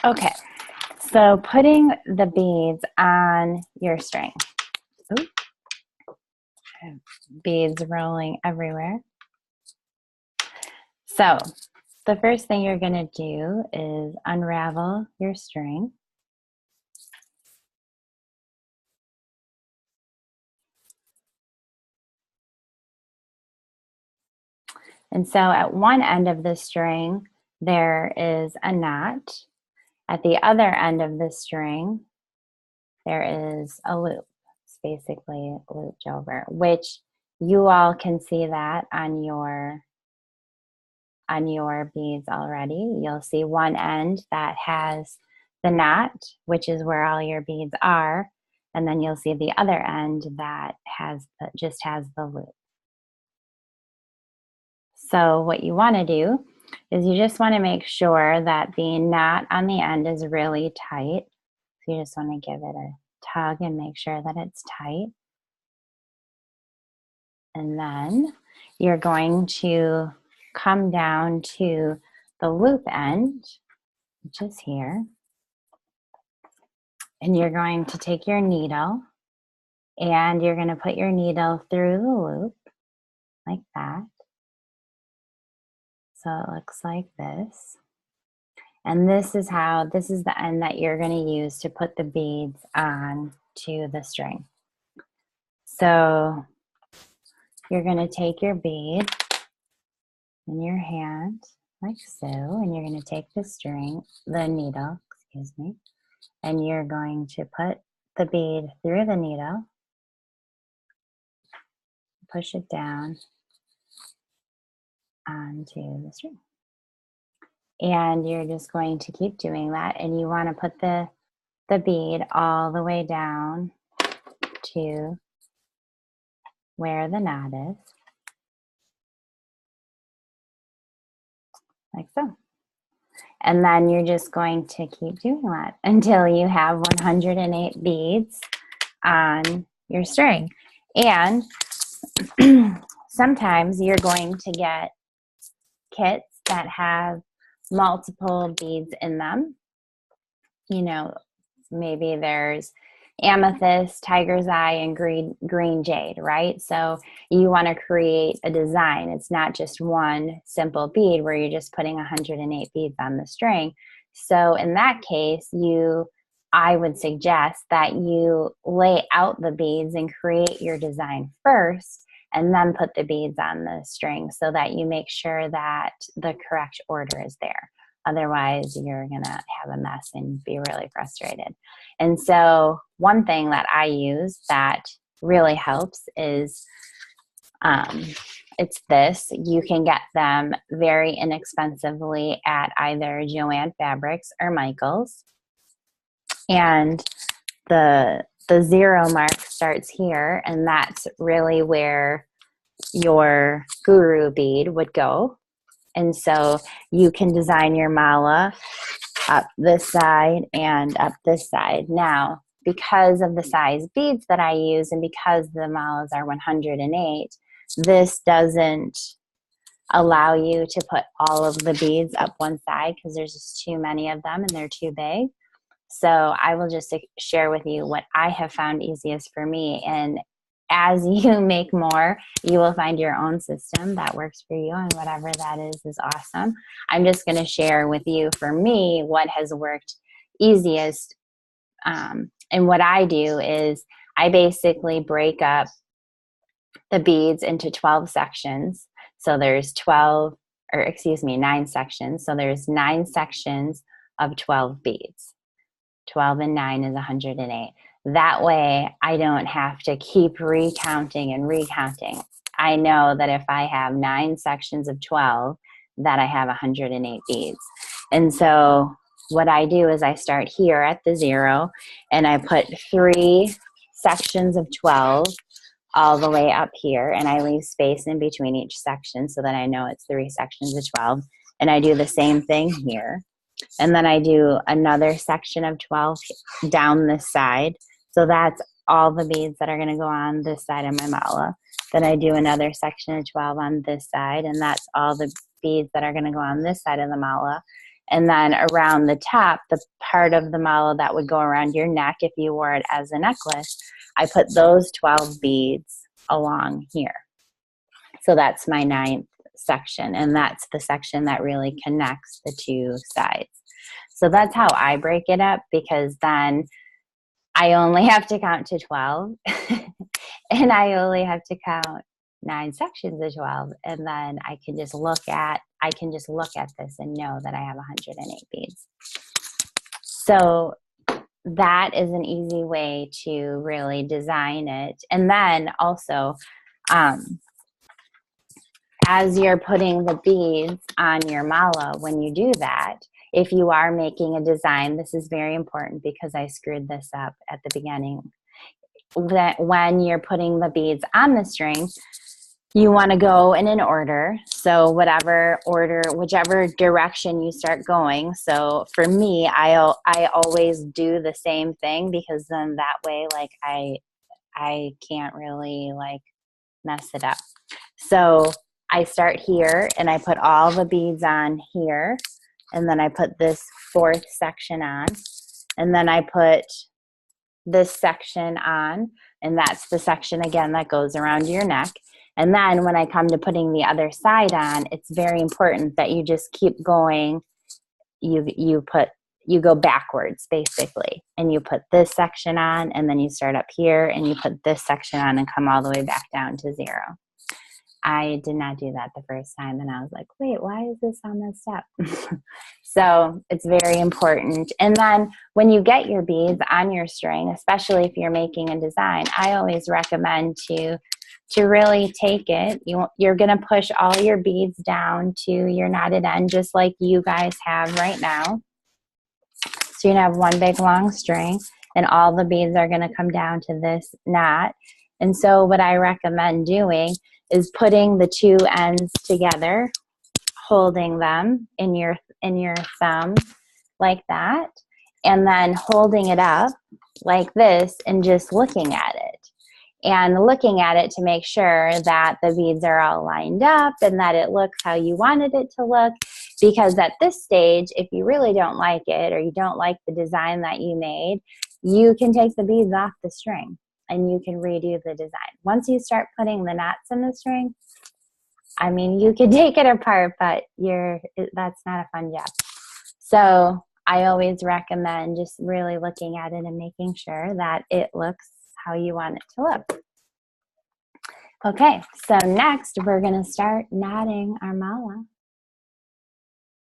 Okay, so putting the beads on your string. Ooh, beads rolling everywhere. So the first thing you're going to do is unravel your string. And so at one end of the string, there is a knot. At the other end of the string, there is a loop. It's basically looped over, which you all can see that on your beads already. You'll see one end that has the knot, which is where all your beads are, and then you'll see the other end that just has the loop. So what you want to do is you just want to make sure that the knot on the end is really tight. So you just want to give it a tug and make sure that it's tight. And then you're going to come down to the loop end, which is here. And you're going to take your needle and you're going to put your needle through the loop like that. So it looks like this. And this is the end that you're going to use to put the beads on to the string. So you're going to take your bead in your hand like so, and you're going to take the needle, and you're going to put the bead through the needle, push it down onto the string. And you're just going to keep doing that, and you want to put the bead all the way down to where the knot is, like so. And then you're just going to keep doing that until you have 108 beads on your string. And sometimes you're going to get kits that have multiple beads in them. You know, maybe there's amethyst, tiger's eye, and green jade, right? So you want to create a design. It's not just one simple bead where you're just putting 108 beads on the string. So in that case, I would suggest that you lay out the beads and create your design first, and then put the beads on the string so that you make sure that the correct order is there. Otherwise, you're going to have a mess and be really frustrated. And so one thing that I use that really helps is it's this. You can get them very inexpensively at either Joann Fabrics or Michaels. And the 0 mark starts here, and that's really where your guru bead would go. And so you can design your mala up this side and up this side. Now, because of the size beads that I use and because the malas are 108, this doesn't allow you to put all of the beads up one side because there's just too many of them and they're too big. So I will just share with you what I have found easiest for me. And as you make more, you will find your own system that works for you, and whatever that is awesome. I'm just going to share with you, for me, what has worked easiest. And what I do is I basically break up the beads into 12 sections. So there's 9 sections. So there's 9 sections of 12 beads. 12 and 9 is 108. That way, I don't have to keep recounting and recounting. I know that if I have 9 sections of 12, that I have 108 beads. And so what I do is I start here at the 0, and I put 3 sections of 12 all the way up here, and I leave space in between each section so that I know it's 3 sections of 12. And I do the same thing here. And then I do another section of 12 down this side. So that's all the beads that are going to go on this side of my mala. Then I do another section of 12 on this side, and that's all the beads that are going to go on this side of the mala. And then around the top, the part of the mala that would go around your neck if you wore it as a necklace, I put those 12 beads along here. So that's my 9th section, and that's the section that really connects the two sides. So that's how I break it up, because then I only have to count to 12 and I only have to count 9 sections of 12, and then I can just look at this and know that I have 108 beads. So that is an easy way to really design it. And then also, as you're putting the beads on your mala, when you do that, if you are making a design, this is very important because I screwed this up at the beginning, that when you're putting the beads on the string, you want to go in an order. So whatever order, whichever direction you start going. So for me, I always do the same thing, because then that way, like, I can't really like mess it up. So I start here and I put all the beads on here, and then I put this 4th section on, and then I put this section on, and that's the section again that goes around your neck. And then when I come to putting the other side on, it's very important that you just keep going. You go backwards basically, and you put this section on, and then you start up here and you put this section on and come all the way back down to 0. I did not do that the first time, and I was like, wait, why is this on this step? So it's very important. And then when you get your beads on your string, especially if you're making a design, I always recommend to really take it. You're going to push all your beads down to your knotted end, just like you guys have right now. So you're going to have one big long string, and all the beads are going to come down to this knot. And so what I recommend doing is putting the two ends together, holding them in your thumb like that, and then holding it up like this and just looking at it. And looking at it to make sure that the beads are all lined up and that it looks how you wanted it to look. Because at this stage, if you really don't like it, or you don't like the design that you made, you can take the beads off the string and you can redo the design. Once you start putting the knots in the string, I mean, you could take it apart, but that's not a fun job. So I always recommend just really looking at it and making sure that it looks how you want it to look. Okay, so next we're going to start knotting our mala.